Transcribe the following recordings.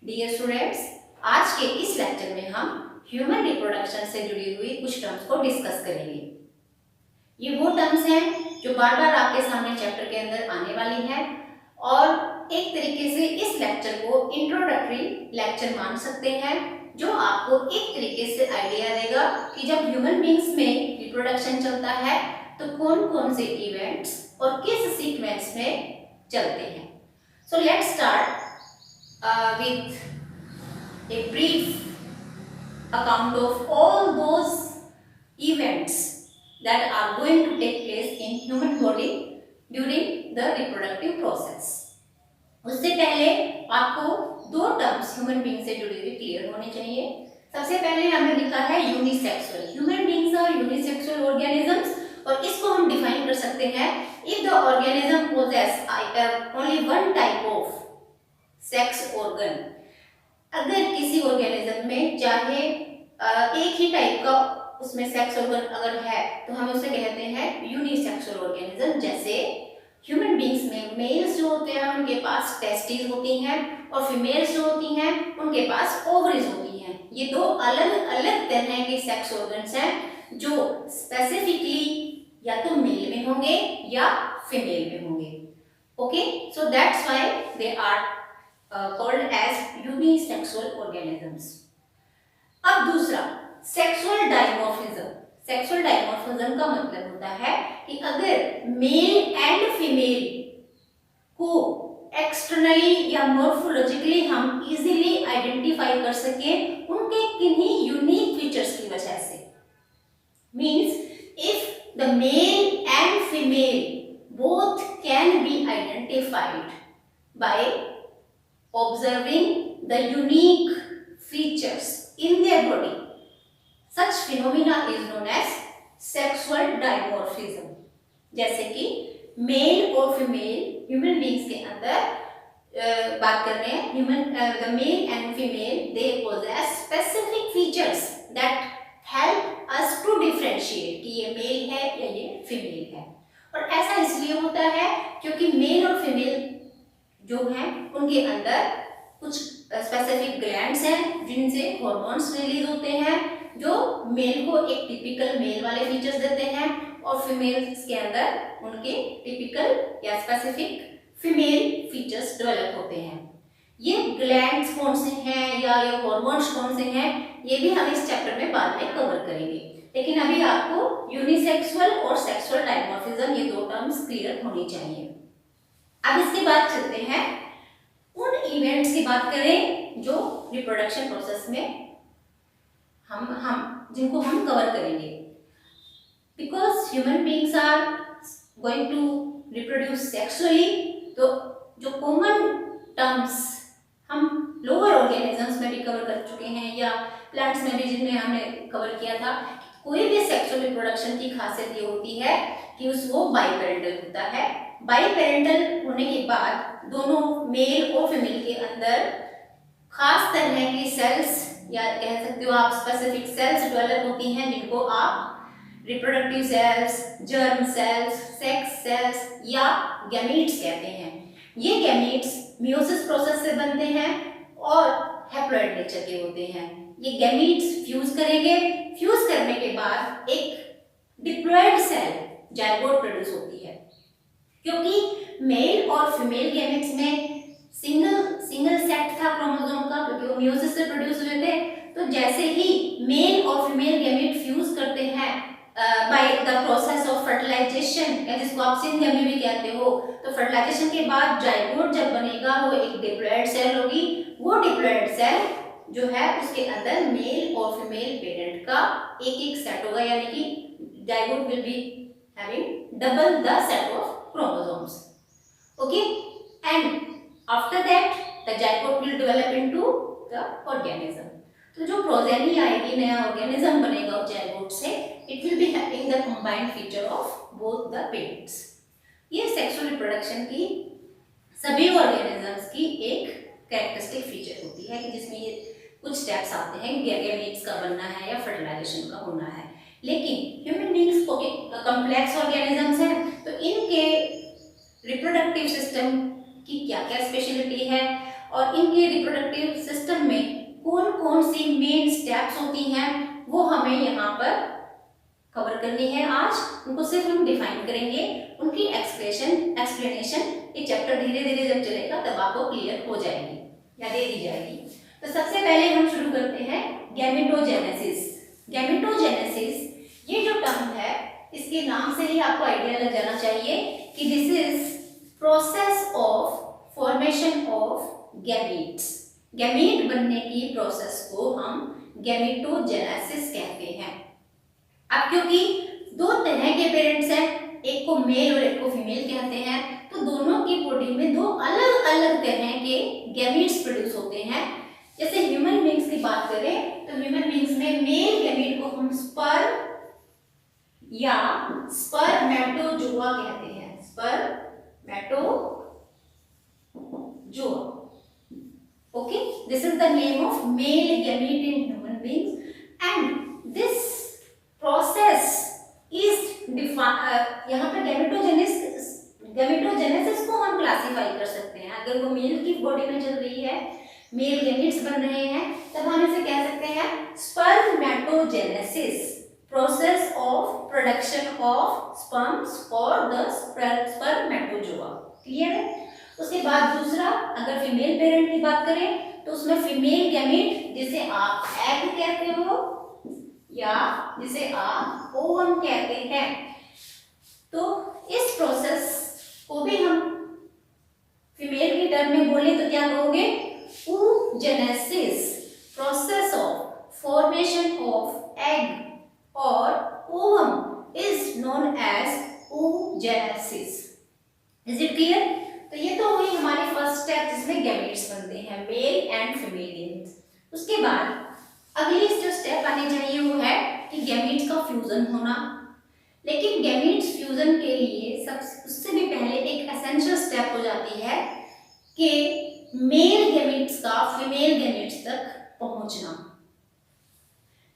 Dear students, आज के इस लेक्चर में हम ह्यूमन रिप्रोडक्शन से जुड़ी हुई कुछ टर्म्स को डिस्कस करेंगे। ये वो टर्म्स हैं जो बार बार आपके सामने चैप्टर के अंदर आने वाली है और एक तरीके से इस लेक्चर को इंट्रोडक्टरी लेक्चर मान सकते हैं, जो आपको एक तरीके से आइडिया देगा कि जब ह्यूमन बींग्स में रिप्रोडक्शन चलता है तो कौन कौन से इवेंट्स और किस सीक्वेंस में चलते हैं। So let's start with a brief account of all those events that are going to take place in human body during the reproductive process. उससे पहले आपको दो टर्म्स ह्यूमन बीइंग से जुड़ी हुई क्लियर होनी चाहिए। सबसे पहले हमने लिखा है unisexual. Human beings are unisexual organisms और इसको हम डिफाइन कर सकते हैं if the organism possesses only one type of sex organ. अगर किसी ऑर्गेनिज्म में चाहे एक ही टाइप का उसमें सेक्स ऑर्गन अगर है तो हम उसे कहते हैं यूनिसेक्सुअल ऑर्गेनिज्म। जैसे ह्यूमन बींग्स में मेल्स जो होते हैं उनके पास टेस्टिस होती हैं और फीमेल्स जो होती हैं उनके पास ओवरीज होती हैं। ये दो अलग अलग तरह के सेक्स ऑर्गन्स हैं जो स्पेसिफिकली या तो मेल में होंगे या फीमेल में होंगे। Okay, so that's why they are called as unisexual organisms. अब दूसरा सेक्सुअल डाइमॉर्फिज्म। सेक्सुअल डाइमॉर्फिज्म का मतलब होता है कि अगर मेल एंड फीमेल को एक्सटर्नली या मॉर्फोलॉजिकली हम इजीली आइडेंटिफाई कर सके उनके किन्हीं यूनिक फीचर्स की वजह से। Means if the male and female both can be identified by observing the unique features in their body, such phenomena is known as sexual dimorphism. जैसे कि मेल और फीमेल ह्यूमन बींग्स के अंदर बात कर रहे हैं, the male and female they possess specific features that help us to differentiate कि ये मेल है या ये फीमेल है। और ऐसा इसलिए होता है क्योंकि मेल और फीमेल जो हैं उनके अंदर कुछ स्पेसिफिक ग्लैंड्स हैं जिनसे हॉर्मोन्स रिलीज होते हैं जो मेल को एक टिपिकल मेल वाले फीचर्स देते हैं और फीमेल्स के अंदर उनके टिपिकल या स्पेसिफिक फीमेल फीचर्स डेवलप होते हैं। ये ग्लैंड्स कौन से हैं या ये हॉर्मोन्स कौन से हैं ये भी हम इस चैप्टर में बाद में कवर करेंगे, लेकिन अभी आपको यूनिसेक्सुअल और सेक्सुअल डाइमॉर्फिज्म ये दो टर्म्स क्लियर होनी चाहिए। अब इसके बाद चलते हैं उन इवेंट्स की बात करें जो रिप्रोडक्शन प्रोसेस में हम जिनको हम कवर करेंगे। Because human beings are going to reproduce sexually, तो जो कॉमन टर्म्स हम लोअर ऑर्गेनिजम्स में भी कवर कर चुके हैं या प्लांट्स में भी जिनमें हमने कवर किया था। कोई भी सेक्सुअल रिप्रोडक्शन की खासियत ये होती है कि वो बाइपेरेंटल होता है। बाइपेरेंटल होने के बाद दोनों मेल और फीमेल के अंदर खास तरह की सेल्स या कह सकते हो आप स्पेसिफिक सेल्स डेवलप होती हैं जिनको आप reproductive cells, germ cells, sex cells या गैमीट्स कहते हैं। ये गैमीट्स मियोसिस प्रोसेस से बनते हैं और हैप्लॉइड नेचर के होते हैं। ये गैमीट्स फ्यूज करेंगे, फ्यूज करने के बाद एक डिप्लॉयड सेल जाइगोट प्रोड्यूस होती है। क्योंकि मेल और फीमेल गैमेट्स में सिंगल सेट था क्रोमोसोम का, क्योंकि वो मियोसिस से प्रोड्यूस हुए थे, तो जैसे ही मेल और फीमेल गैमेट फ्यूज करते हैं by the process of fertilisation या जिसको आप सिंगेमी भी कहते हो, तो फर्टिलाइजेशन के बाद जाइगोट जब बनेगा वो एक डिप्लॉयड सेल होगी। वो डिप्लॉयड सेल जो है उसके अंदर मेल और फीमेल पेरेंट का एक एक सेट होगा, यानी कि zygote will be having double the set of chromosomes. Okay, and after that the zygote will develop into the organism. तो जो प्रोजेनी आएगी, नया ऑर्गेनिज्म बनेगा जाइगोट से, it will be having the combined feature of both the parents. ये sexual reproduction की सभी organisms की एक कैरेक्टरिस्टिक फीचर होती है कि जिसमें ये कुछ स्टेप्स आते हैं, गैमेट्स का बनना है या फर्टिलाइजेशन का होना है। लेकिन ह्यूमन बींग्स कॉम्प्लेक्स ऑर्गेनिजम्स हैं, तो इनके रिप्रोडक्टिव सिस्टम की क्या क्या स्पेशलिटी है और इनके रिप्रोडक्टिव सिस्टम में कौन कौन सी मेन स्टेप्स होती हैं वो हमें यहाँ पर कवर करनी है आज। उनको सिर्फ हम डिफाइन करेंगे, उनकी एक्सप्लेनेशन ये चैप्टर धीरे धीरे जब चलेगा तब आपको क्लियर हो जाएगी या दे दी जाएगी। तो सबसे पहले हम शुरू करते हैं गैमेटोजेनेसिस। गैमेटोजेनेसिस ये जो टर्म है इसके नाम से ही आपको आइडिया लग जाना चाहिए कि this is process of formation of gametes. Gamete बनने की प्रोसेस को हम गैमेटोजेनेसिस कहते हैं। अब क्योंकि दो तरह के पेरेंट्स हैं, एक को मेल और एक को फीमेल कहते हैं, तो दोनों की बॉडी में दो अलग अलग तरह के गैमीट्स प्रोड्यूस होते हैं। जैसे ह्यूमन बींग्स की बात करें तो ह्यूमन बींग्स में मेल गैमीट को हम स्पर्म या स्पर्मेटोजोआ कहते हैं। Spermatozoa, okay, this is the name of male gamete in human beings and this process is यहाँ पर गैमेटोजेनेसिस को हम क्लासिफाई कर सकते हैं। अगर वो मेल की बॉडी में चल रही है, मेल गैमीट्स बन रहे हैं, तब हम इसे कह सकते हैं spermatogenesis, process of production of sperms for the spermatozoa. Clear है? उसके बाद दूसरा, अगर फीमेल पेरेंट की बात करें तो उसमें फीमेल गैमीट जिसे आप एग कहते हो या जिसे आप ओवम कहते हैं, तो इस प्रोसेस को भी हम फीमेल की टर्म में बोले तो क्या कहोगे? oogenesis, process of formation of egg और ovum is known as oogenesis। Is it clear? तो ये तो हुई हमारी फर्स्ट स्टेप जिसमें गैमीट्स बनते हैं, मेल एंड फीमेल गैमीट्स। उसके बाद अगली जो स्टेप आनी चाहिए वो है कि गैमीट्स का फ्यूजन होना। लेकिन गैमीट्स फ्यूजन के लिए उससे भी पहले एक एसेंशियल स्टेप हो जाती है कि मेल गैमीट्स का फीमेल गैमीट्स तक पहुंचना।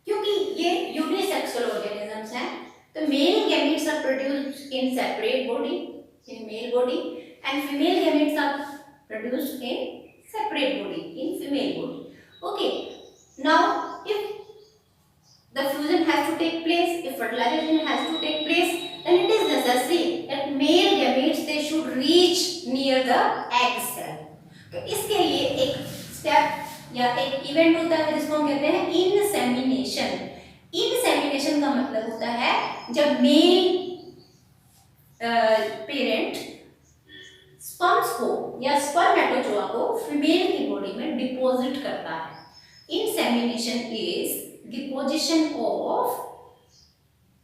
क्योंकि ये यूनिसेक्सुअल ऑर्गेनिजम्स हैं, तो male gametes are produced in separate body, in male body, and female gametes are produced in separate body, in female body. Okay, now if the fusion has to take place, if fertilization has to take place, then it is necessary that male gametes they should reach near the egg cell. तो इसके लिए एक step या एक event होता है जिसको हम कहते हैं इंसेमिनेशन। इंसेमिनेशन का मतलब होता है जब मेल पेरेंट स्पर्म्स को या स्पर्मेटोजोआ को फीमेल की बॉडी में डिपॉजिट करता है। Insemination is deposition of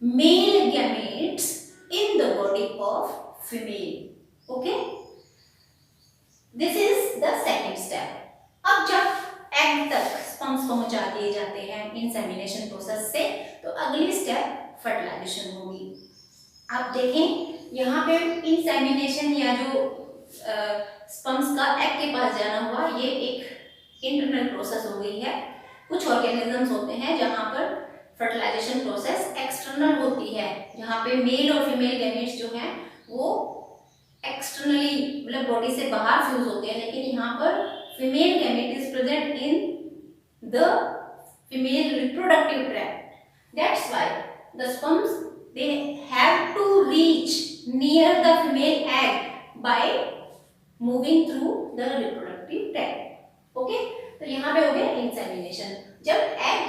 male gametes in the body of female. Okay, this is the second step. अब जब एग तक स्पर्म्स पहुंचा दिए जाते हैं इंसेमिनेशन प्रोसेस से, तो अगली स्टेप फर्टिलाइजेशन होगी। आप देखें यहाँ पे इंसेमिनेशन या जो स्पर्म्स का एग के पास जाना हुआ, ये एक इंटरनल प्रोसेस हो गई है। कुछ ऑर्गेनिजम्स होते हैं जहाँ पर फर्टिलाइजेशन प्रोसेस एक्सटर्नल होती है, जहाँ पे मेल और फीमेल गैमेट्स जो हैं वो एक्सटर्नली मतलब बॉडी से बाहर फ्यूज होते हैं, लेकिन यहाँ पर female gamete is present in the female reproductive tract. That's why the sperms they have to reach near the female egg by moving through the reproductive tract. Okay, तो यहाँ पे हो गया इंसेमिनेशन। जब एग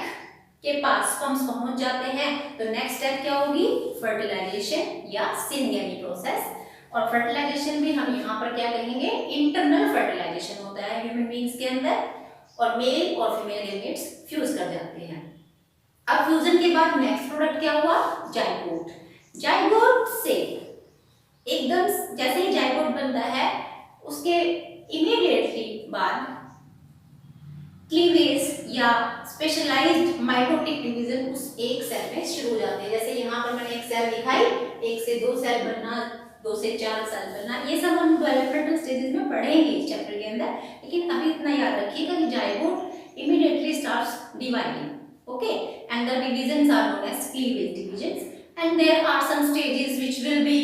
के पास स्पर्म्स पहुंच जाते हैं तो नेक्स्ट स्टेप क्या होगी? फर्टिलाइजेशन या सिनगेमी प्रोसेस। और फर्टिलाइजेशन भी हम यहाँ पर क्या कहेंगे? इंटरनल फर्टिलाइजेशन होता है ह्यूमन बींग्स के अंदर, और मेल और फीमेल गैमेट्स फ्यूज कर जाते हैं। अब फ्यूजन के बाद नेक्स्ट प्रोडक्ट क्या हुआ? जाइगोट। जाइगोट से एकदम जैसे ही जाइगोट बनता है उसके इमीडिएटली बाद क्लीवेज या स्पेशलाइज्ड माइटोटिक डिवीजन उस एक सेल में शुरू हो जाते हैं। जैसे यहाँ पर मैंने एक सेल दिखाई, 1 से 2 सेल बनना, 2 से 4 सेल बनना, ये सब हम डेवलपमेंटल स्टेजेस में पढ़ेंगे इस चैप्टर के अंदर। लेकिन अभी इतना याद रखिएगा कि zygote immediately starts dividing. Okay, and the divisions are known as cleavage divisions, and there are some stages which will be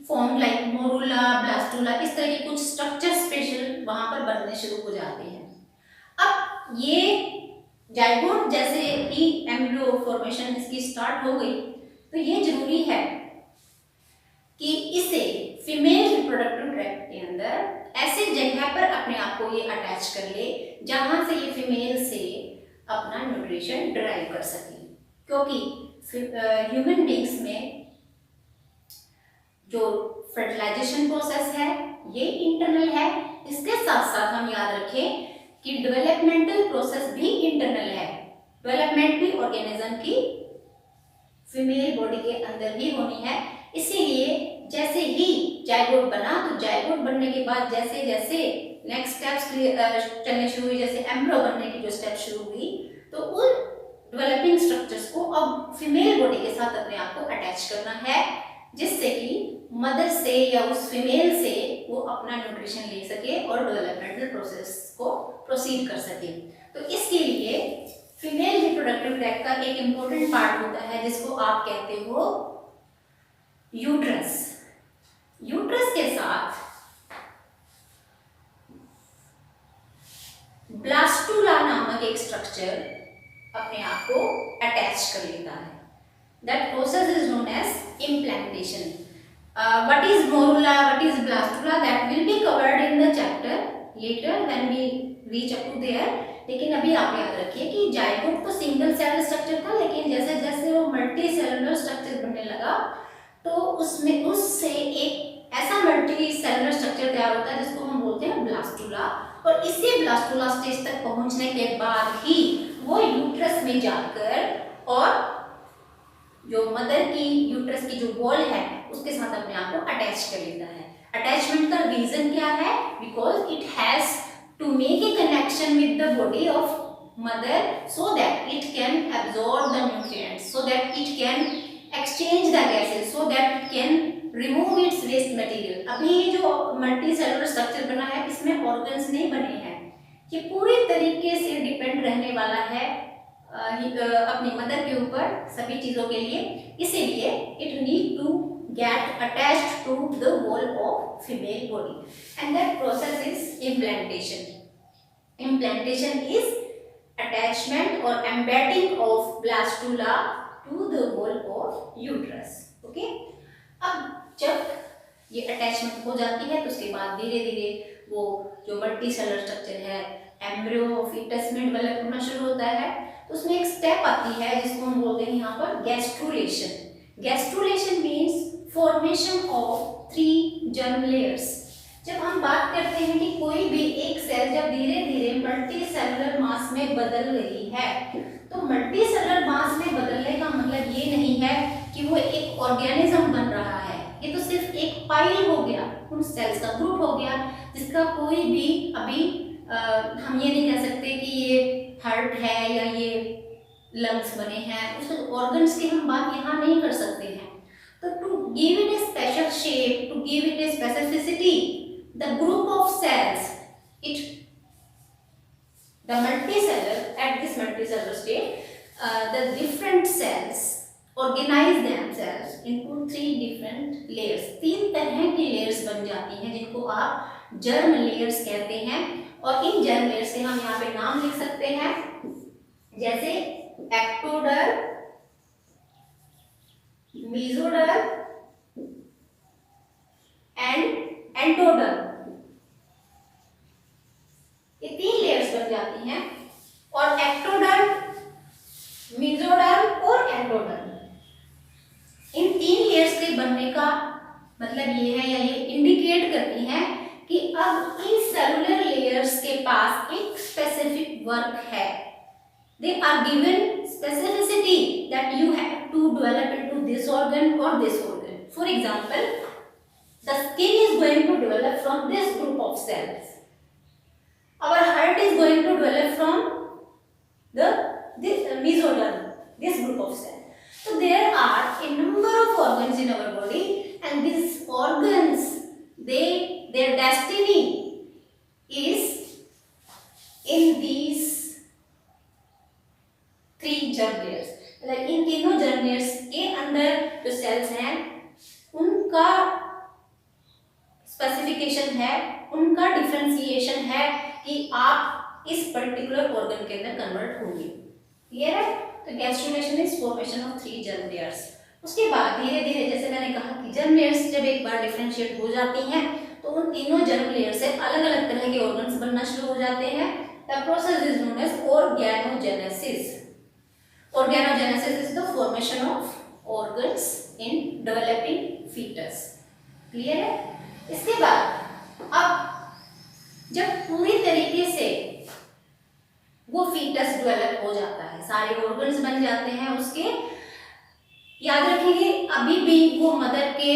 form like morula, blastula, इस तरह के कुछ स्ट्रक्चर स्पेशल वहां पर बनने शुरू हो जाते हैं। अब ये जाइगोट जैसे ही एम्ब्रियो फॉर्मेशन इसकी स्टार्ट हो गई, तो ये जरूरी है कि इसे फीमेल रिप्रोडक्टिव ट्रैक्ट के अंदर ऐसे जगह पर अपने आप को ये अटैच कर ले जहां से ये फीमेल से अपना न्यूट्रिशन डिराइव कर सके, क्योंकि ह्यूमन बींग्स में जो फर्टिलाइजेशन प्रोसेस है ये इंटरनल है। इसके साथ साथ हम याद रखें कि डेवलपमेंटल प्रोसेस भी इंटरनल है। डेवलपमेंट भी ऑर्गेनिज्म की फीमेल बॉडी के अंदर ही होनी है। इसीलिए जैसे ही जाइगोट बना, तो जाइगोट बनने के बाद जैसे जैसे नेक्स्ट स्टेप्स चलने शुरू हुई, जैसे एम्ब्रियो बनने की जो स्टेप शुरू हुई, तो उन डेवलपिंग स्ट्रक्चर्स को अब फीमेल बॉडी के साथ अपने आप को अटैच करना है, जिससे कि मदर से या उस फीमेल से वो अपना न्यूट्रिशन ले सके और डेवलपमेंटल प्रोसेस को प्रोसीड कर सके। तो इसके लिए फीमेल रिप्रोडक्टिव ट्रैक्ट का एक इंपॉर्टेंट पार्ट होता है जिसको आप कहते हो यूट्रस। यूट्रस के साथ ब्लास्टुला नामक एक स्ट्रक्चर अपने आप को अटैच कर लेता है। That process is known as implantation. What is morula, what is blastula, that will be covered in the chapter later when we reach up to there। लेकिन अभी आप याद रखिए कि जाइगोट तो सिंगल सेल स्ट्रक्चर था, लेकिन जैसे जैसे वो मल्टी सेलुलर स्ट्रक्चर बनने लगा, तो उसमें उससे एक ऐसा मल्टी सेलुलर स्ट्रक्चर तैयार होता है जिसको हम बोलते हैं ब्लास्टुला। और इसी ब्लास्टुला स्टेज तक पहुंचने के बाद ही वो यूट्रस में जाकर और जो मदर की यूट्रस की जो वॉल है उसके साथ अपने आप को अटैच कर लेता है। अटैचमेंट का रीजन क्या है? Because it has to make a connection with the body of mother so that it can absorb the nutrients, so that it can exchange the gases, so that it can remove its waste material. अभी ये जो multi cellular structure बना है इसमें organs नहीं बने हैं, ये पूरी तरीके से डिपेंड रहने वाला है अपनी मदर के ऊपर सभी चीजों के लिए। इसीलिए it need to get attached to the wall of female body, and that process is implantation. Implantation is attachment और embedding of blastula to the wall of uterus. Okay, अब जब ये अटैचमेंट हो जाती है तो उसके बाद धीरे धीरे वो जो मल्टी सेलुलर स्ट्रक्चर है एम्ब्रियो फीटस में डेवलप होना शुरू होता है। तो उसमें एक स्टेप आती है जिसको हम बोलते हैं यहाँ पर gastrulation. Gastrulation means formation of 3 germ layers. जब हम बात करते हैं कि कोई भी एक सेल जब धीरे धीरे मल्टी सेलुलर मास में बदल रही है, तो मल्टी सेलुलर मास में बदलने का मतलब ये नहीं है कि वो एक ऑर्गेनिज्म बन रहा है, ये तो सिर्फ एक पाइल हो गया, उन सेल्स का ग्रुप हो गया जिसका कोई भी अभी हम ये नहीं कह सकते कि ये हार्ट है या ये लंग्स बने हैं, उस ऑर्गन्स की हम बात यहाँ नहीं कर सकते हैं। तो to give it a special shape, to give it a specificity, the group of cells, it the multicellular at this multicellular state, the different cells organize themselves into 3 different layers। 3 तरह की लेयर्स बन जाती हैं जिनको आप germ layers कहते हैं। और इन जर्म लेयर्स के हम यहाँ पे नाम लिख सकते हैं, जैसे एक्टोडर्म, मेसोडर्म एंड एंडोडर्म। ये 3 लेयर्स बन जाती हैं। और एक्टोडर्म, मेसोडर्म और एंडोडर्म, इन 3 लेयर्स के बनने का मतलब ये है या ये इंडिकेट करती हैं कि अब इन सेलुलर लेयर्स के पास एक स्पेसिफिक वर्क है। They are given specificity that you have to develop into this organ और this organ. For example, the skin is going to develop from this group of cells, our heart is going to develop from this mesoderm, this group of cells। So there are a number of organs in our body, and these organs, their destiny is in these 3 germ layers। मतलब इन तीनों germ layers के अंदर जो cells हैं उनका particular organ के अंदर convert होंगी। क्लियर है? तो gastrulation is formation of 3 germ layers. उसके बाद धीरे धीरे जैसे मैंने कहा कि जर्म लेयर्स जब एक बार डिफरेंशिएट हो जाती हैं तो उन तीनों जर्म लेयर से अलग अलग तरह के ऑर्गन्स बनना शुरू हो जाते हैं। The process is known as organogenesis. Organogenesis is the formation of organs in developing foetus. Clear है? इसके बाद अब जब पूरी तरीके से वो फीटस डेवलप हो जाता है, सारे ऑर्गन्स बन जाते हैं उसके, याद रखेंगे अभी भी वो मदर के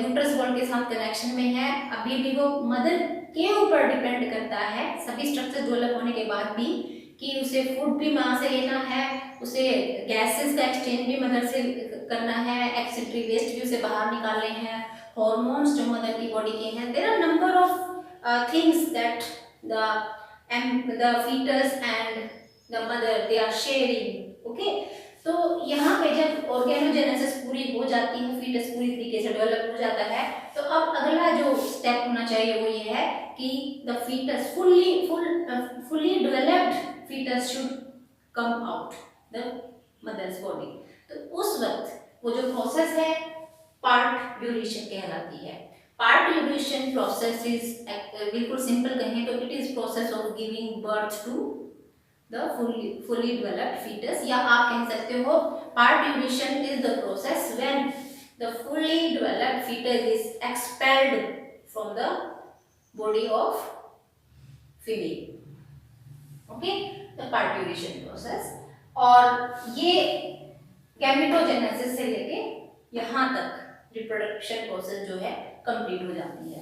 यूट्रस वॉल के साथ कनेक्शन में है, अभी भी वो मदर के ऊपर डिपेंड करता है सभी स्ट्रक्चर डेवलप होने के बाद भी, कि उसे फूड भी मां से लेना है, उसे गैसेस का एक्सचेंज भी मदर से करना है, एक्सक्रीटरी वेस्ट भी उसे बाहर निकालने हैं, हॉर्मोन्स जो मदर की बॉडी के हैं, there are number of things that the fetus and the mother they are sharing. okay, तो यहाँ पे जब ऑर्गेनोजेनेसिस पूरी हो जाती है, फीटस पूरी तरीके से डेवलप हो जाता है, तो अब अगला जो स्टेप होना चाहिए वो ये है कि the foetus fully developed fetus should come out the mother's body। तो उस वक्त वो जो प्रोसेस है पार्ट ड्यूरेशन कहलाती है। पार्ट ड्यूरेशन प्रोसेस इज बिल्कुल सिंपल कहें तो it is process of giving birth to the fully developed fetus, या आप कह सकते हो parturition is the process when the fully developed fetus is expelled from the body of female। Okay, the part duration process. और ये gametogenesis से लेके यहाँ तक रिप्रोडक्शन प्रोसेस जो है कंप्लीट हो जाती है।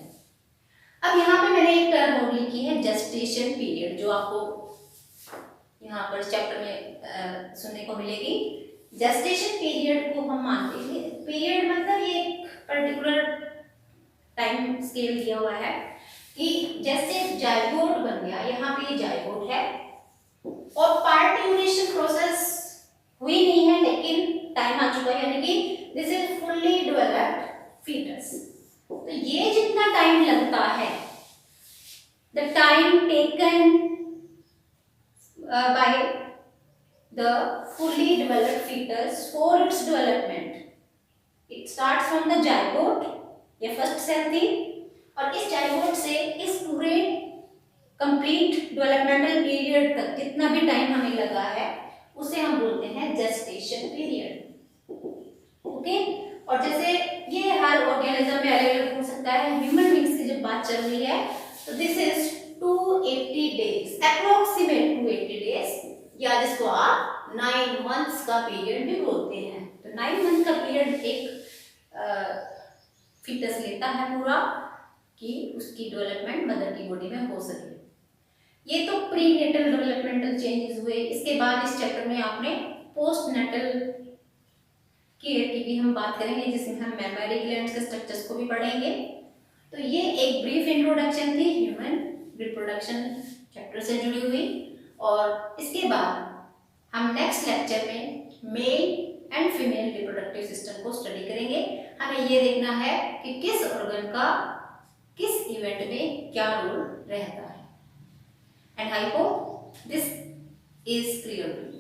अब यहाँ पे मैंने एक टर्म और लिखी है जेस्टेशन पीरियड, जो आपको यहाँ पर चैप्टर में सुनने को मिलेगी। जेस्टेशन पीरियड को हम मानते हैं, पीरियड मतलब ये एक पर्टिकुलर टाइम स्केल दिया हुआ है कि जैसे जाइगोट बन गया, यहाँ पे ये जाइगोट है और पार्ट ड्यूरेशन प्रोसेस हुई नहीं है लेकिन टाइम आ चुका है, यानी कि this is fully developed foetus. तो ये जितना टाइम लगता है, the time taken by the fully developed foetus for its development, it starts from the zygote, ये फर्स्ट सेल थी, और इस जाइगोट से इस पूरे कंप्लीट डेवलपमेंटल पीरियड तक जितना भी टाइम हमें लगा है उसे हम बोलते हैं जेस्टेशन पीरियड। ओके, और जैसे ये हर ऑर्गेनिज्म में अलग अलग हो सकता है, ह्यूमन बींग्स की जब बात चल रही है तो this is 280 days, approximate 280 days, या जिसको आप 9 मंथ्स का पीरियड भी बोलते हैं। तो 9 मंथ का पीरियड एक फीटस लेता है पूरा कि उसकी डेवलपमेंट मदर की बॉडी में हो सके। ये तो प्रीनेटल डेवलपमेंटल चेंजेस हुए। इसके बाद इस चैप्टर में आपने पोस्टनेटल केयर की भी हम बात करेंगे, जिसमें हम मेमोरी ग्लैंड्स के स्ट्रक्चर्स को भी पढ़ेंगे। तो ये एक ब्रीफ इंट्रोडक्शन थी ह्यूमन रिप्रोडक्शन चैप्टर से जुड़ी हुई, और इसके बाद हम नेक्स्ट लेक्चर में male and female reproductive system को स्टडी करेंगे। हमें ये देखना है कि किस ऑर्गन का किस इवेंट में क्या रोल रहता है। And I hope this is clear to you.